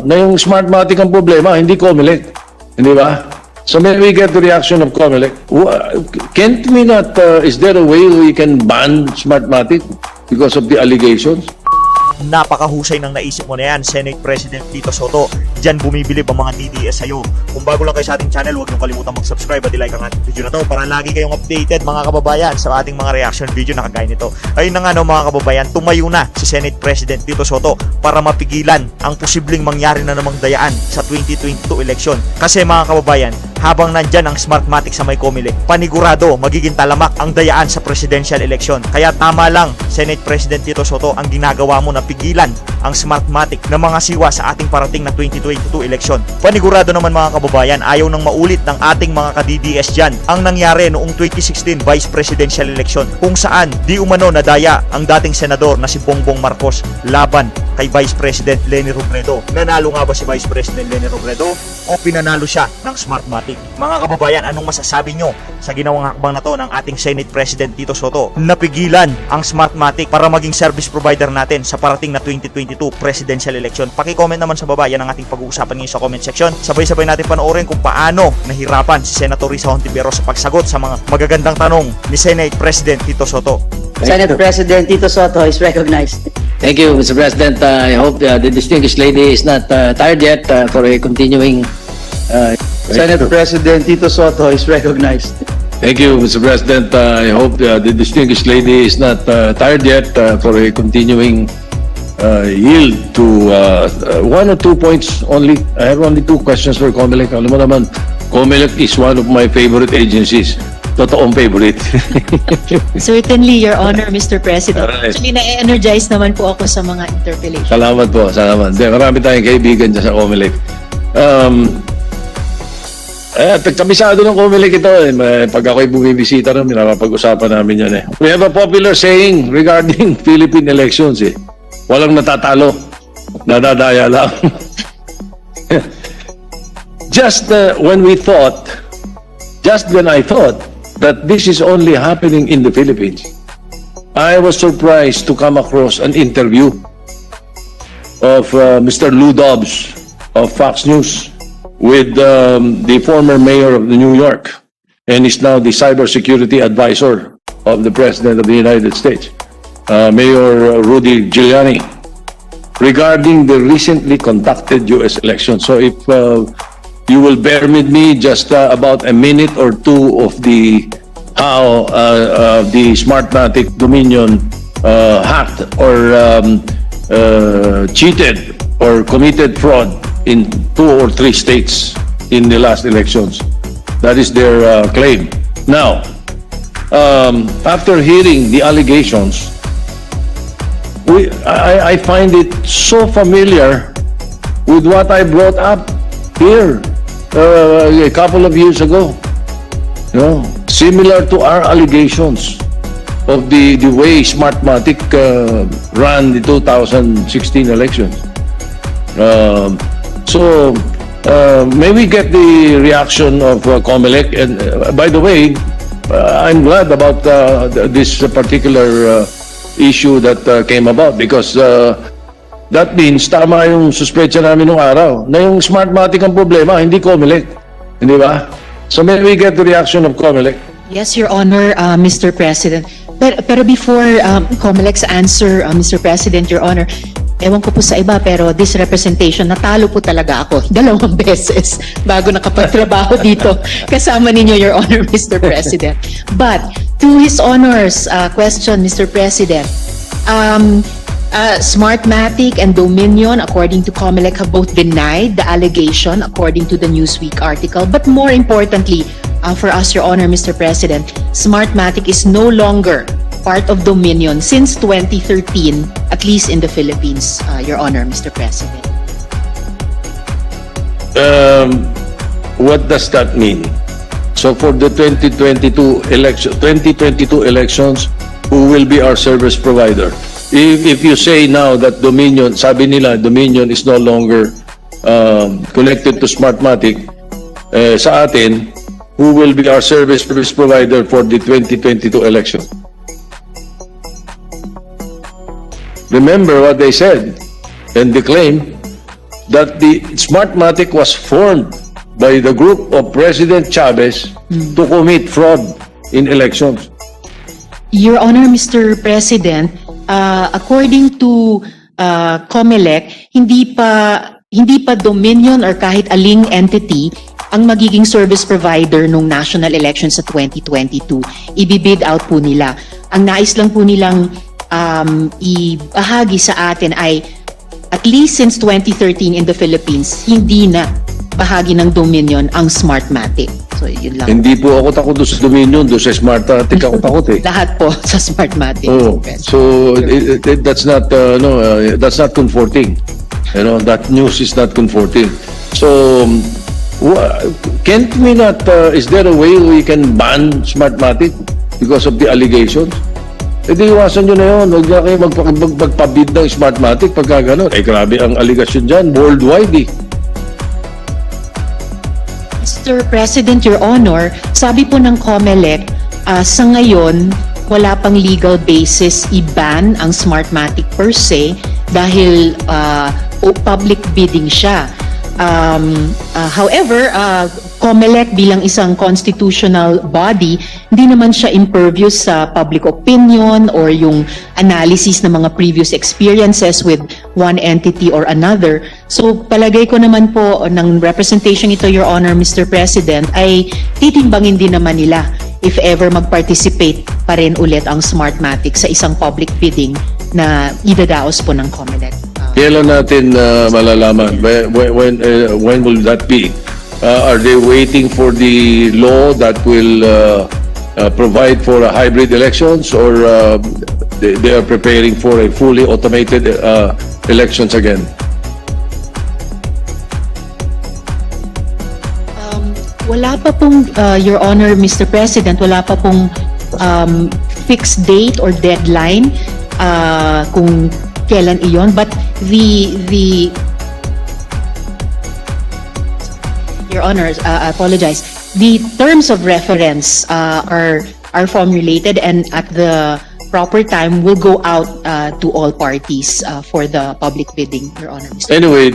na yung Smartmatic ang problema, hindi Comelec. Hindi ba? So may we get the reaction of Comelec. Can't we not, is there a way we can ban Smartmatic because of the allegations? Napakahusay ng naisip mo na yan, Senate President Tito Sotto. Diyan bumibilib ang mga DDS sa'yo. Kung bago lang kayo sa ating channel, huwag niyong kalimutan mag-subscribe at i-like ang ating video na to para lagi kayong updated mga kababayan sa ating mga reaction video na kagaya nito. Ayun na nga no, mga kababayan, tumayo na si Senate President Tito Sotto para mapigilan ang posibleng mangyari na namang dayaan sa 2022 election. Kasi mga kababayan, habang nandyan ang Smartmatic sa may Comelec, panigurado magiging talamak ang dayaan sa presidential election. Kaya tama lang, Senate President Tito Sotto, ang ginagawa mo na pigilan ang Smartmatic na mga siwa sa ating parating na 2022 election. Panigurado naman mga kababayan, ayaw nang maulit ng ating mga ka-DDS dyan ang nangyari noong 2016 Vice Presidential election kung saan di umano nadaya ang dating senador na si Bongbong Marcos laban kay Vice President Leni Robredo. Nanalo nga ba si Vice President Leni Robredo o pinanalo siya ng Smartmatic? Mga kababayan, anong masasabi nyo sa ginawang hakbang na to ng ating Senate President Tito Sotto? Napigilan ang Smartmatic para maging service provider natin sa parating na 2022 presidential election. Paki-comment naman sa baba, yan ang ating pag-uusapan ngayon sa comment section. Sabay-sabay natin panoorin kung paano nahirapan si Senator Risa Hontiveros sa pagsagot sa mga magagandang tanong ni Senate President Tito Sotto. Senate President Tito Sotto is recognized. Thank you, Mr. President. I hope the distinguished lady is not tired yet for a continuing. Senate President Tito Sotto is recognized. Thank you, Mr. President. I hope the distinguished lady is not tired yet for a continuing yield to one or two points only. I have only two questions for Comelec. Alam mo naman, Comelec is one of my favorite agencies. Totoong favorite. Certainly, Your Honor, Mr. President. Alright. Actually, na-energize naman po ako sa mga interpellation. Salamat po, salamat. Marami tayong kaibigan dyan sa Comelec. Kabisado ng Comelec ito. Pag ako'y bumibisita rin, napapag-usapan namin yan. We have a popular saying regarding Philippine elections. Walang natatalo. Nadadaya lang. Just when I thought that this is only happening in the Philippines, I was surprised to come across an interview of Mr. Lou Dobbs of Fox News with the former mayor of New York, and is now the cybersecurity advisor of the President of the United States, Mayor Rudy Giuliani, regarding the recently conducted U.S. election. So if you will bear with me just about a minute or two of the how the Smartmatic Dominion hacked or cheated or committed fraud in 2 or 3 states in the last elections. That is their claim. Now, after hearing the allegations, I find it so familiar with what I brought up here a couple of years ago. You know, similar to our allegations of the way Smartmatic ran the 2016 elections. So may we get the reaction of Comelec? And by the way, I'm glad about this particular issue that came about, because that means tama yung suspecha namin nung araw na yung Smartmatic ang problema, hindi Comelec. Hindi ba? So may we get the reaction of Comelec? Yes, Your Honor, Mr. President. Pero before Comelec's answer, Mr. President, Your Honor, ewan ko po sa iba, pero this representation, natalo po talaga ako 2 beses bago nakapagtrabaho dito kasama ninyo, Your Honor, Mr. President. But to His Honor's question, Mr. President, Smartmatic and Dominion, according to Comelec, have both denied the allegation according to the Newsweek article. But more importantly, for us, Your Honor, Mr. President, Smartmatic is no longer part of Dominion since 2013, at least in the Philippines, Your Honor, Mr. President. What does that mean? So for the 2022 elections, who will be our service provider? If you say now that Dominion, sabi nila Dominion is no longer connected to Smartmatic, sa atin, who will be our service provider for the 2022 election? Remember what they said and the claim that the Smartmatic was formed by the group of President Chavez to commit fraud in elections. Your Honor, Mr. President, according to COMELEC, hindi pa Dominion or kahit aling entity ang magiging service provider nung national elections sa 2022. Ibibid out po nila. Ang nais lang po nilang ibahagi sa atin ay at least since 2013 in the Philippines, hindi na bahagi ng Dominion ang Smartmatic. So, yun lang. Hindi po ako takot doon sa Dominion, doon sa Smartmatic ako takot eh. Lahat po sa Smartmatic. Oh, Mr. President. so that's not that's not comforting. You know, that news is not comforting. So can't we not? Is there a way we can ban Smartmatic because of the allegations? Eh di iwasan nyo na yun. Huwag na kayo magpabid ng Smartmatic pagka gano'n. Eh grabe ang allegation dyan. Worldwide eh. Mr. President, Your Honor, sabi po ng COMELEC, sa ngayon, wala pang legal basis i-ban ang Smartmatic per se dahil public bidding siya. However, COMELEC bilang isang constitutional body, hindi naman siya impervious sa public opinion or yung analysis ng mga previous experiences with one entity or another. So palagay ko naman po ng representation ito, Your Honor, Mr. President, ay titimbangin din naman nila if ever mag-participate pa rin ulit ang Smartmatic sa isang public bidding na idadaos po ng COMELEC. Kailan natin malalaman? When will that be? Are they waiting for the law that will provide for hybrid elections, or they are preparing for a fully automated elections again? Wala pa pong, Your Honor, Mr. President, wala pa pong fixed date or deadline kung kailan iyon. But Your Honor, I apologize. The terms of reference are formulated, and at the proper time will go out to all parties for the public bidding, Your Honor. Anyway,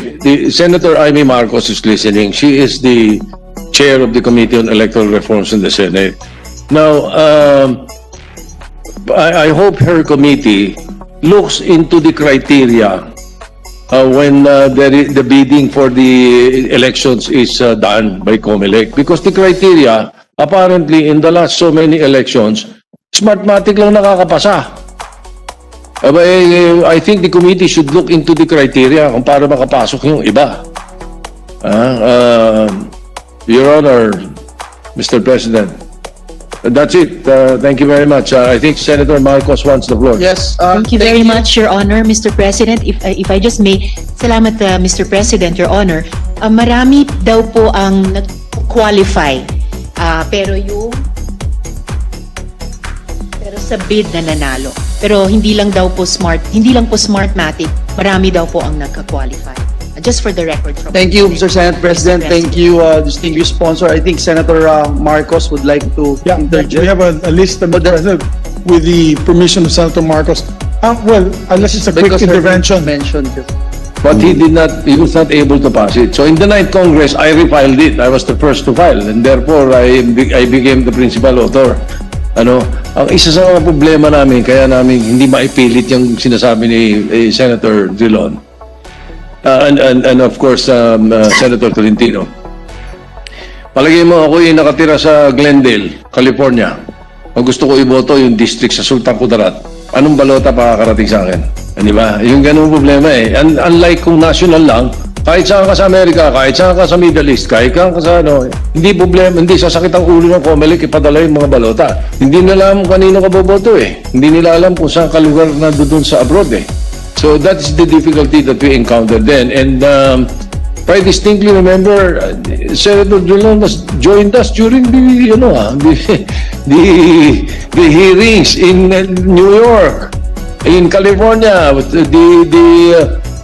Senator Amy Marcos is listening. She is the chair of the Committee on Electoral Reforms in the Senate. Now, I hope her committee looks into the criteria when the bidding for the elections is done by COMELEC, because the criteria apparently in the last so many elections, Smartmatic lang nakakapasa. I think the committee should look into the criteria kung para makapasok yung iba. Your Honor, Mr. President, that's it. Thank you very much. I think Senator Marcos wants the floor. Yes. Thank you very much, Your Honor, Mr. President. If I just may, salamat, Mr. President, Your Honor. Marami daw po ang nag-qualify. Pero sa bid na nanalo. Pero hindi lang po Smartmatic, marami daw po ang nagka-qualify. Just for the record. Thank you, Mr. Senate President. Thank you, distinguished sponsor. I think Senator Marcos would like to Yeah, interject. we have a list, Mr. President, with the permission of Senator Marcos. Well, unless it's a quick Because her intervention. mentioned. But he was not able to pass it. So in the 9th Congress, I refiled it. I was the first to file, and therefore I became the principal author. Ang isa sa mga problema namin, kaya namin hindi maipilit yung sinasabi ni Senator Drilon. And of course, Senator Tolentino. Palagay mo ako yung nakatira sa Glendale, California. Ang gusto ko iboto yung district sa Sultan Kudarat. Anong balota makakarating sa akin? Di ba? Yung ganung problema eh. Unlike kung national lang, kahit saan ka sa Amerika, kahit saan ka sa Middle East, kahit saan ka sa hindi problema, hindi sasakit ang ulo ng COMELEC ipadala yung mga balota. Hindi nila alam kanino ka boboto eh. Hindi nila alam kung saan ka lugar na doon sa abroad eh. So that's the difficulty that we encountered then. And I distinctly remember Senator Drilon joined us during the hearings in New York, in California.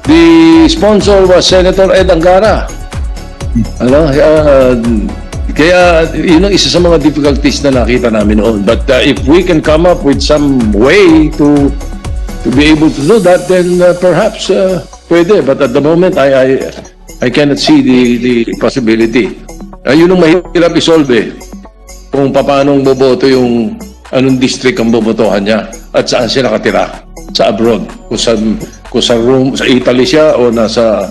The sponsor was Senator Ed Angara. Kaya yun ang isa sa mga difficulties na nakita namin noon. But if we can come up with some way to be able to do that, then perhaps pwede. But at the moment, I cannot see the possibility. Yun ang mahirap isolve kung paano boboto yung anong district ang bobotohan niya at saan siya nakatira sa abroad. Kung sa room, sa Italy siya o nasa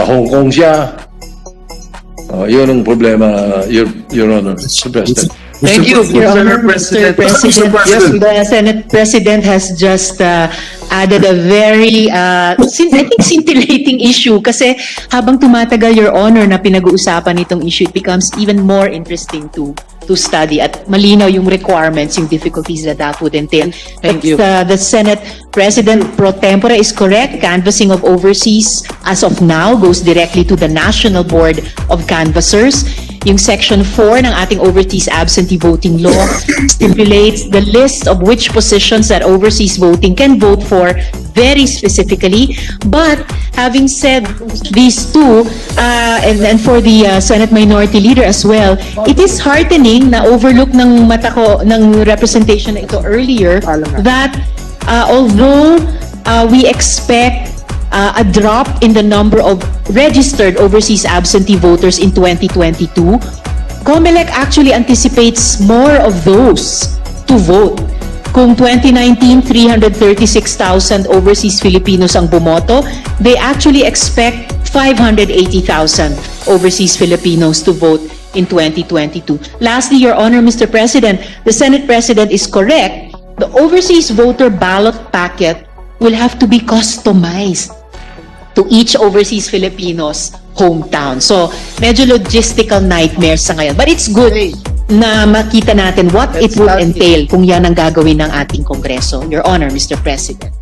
Hong Kong siya. Yun ang problema, Your Honor, Mr. President. Thank you, Your Honor, Mr. Mr. President. President, the Senate President has just added a very, I think, scintillating issue kasi habang tumatagal, Your Honor, na pinag-uusapan itong issue, it becomes even more interesting to study at malinaw yung requirements, yung difficulties that would entail. Thank you. The Senate President pro tempore is correct. Canvassing of overseas as of now goes directly to the National Board of Canvassers. Yung Section 4 ng ating overseas absentee voting law stipulates the list of which positions that overseas voting can vote for very specifically. But having said these two, and for the Senate Minority Leader as well, it is heartening na overlook ng mata ko ng representation na ito earlier that although we expect a drop in the number of registered overseas absentee voters in 2022, COMELEC actually anticipates more of those to vote. Kung 2019, 336,000 overseas Filipinos ang bumoto, they actually expect 580,000 overseas Filipinos to vote in 2022. Lastly, Your Honor, Mr. President, the Senate President is correct. The overseas voter ballot packet will have to be customized to each overseas Filipino's hometown. So, medyo logistical nightmares sa ngayon. But it's good na makita natin what it will entail kung yan ang gagawin ng ating Kongreso. Your Honor, Mr. President.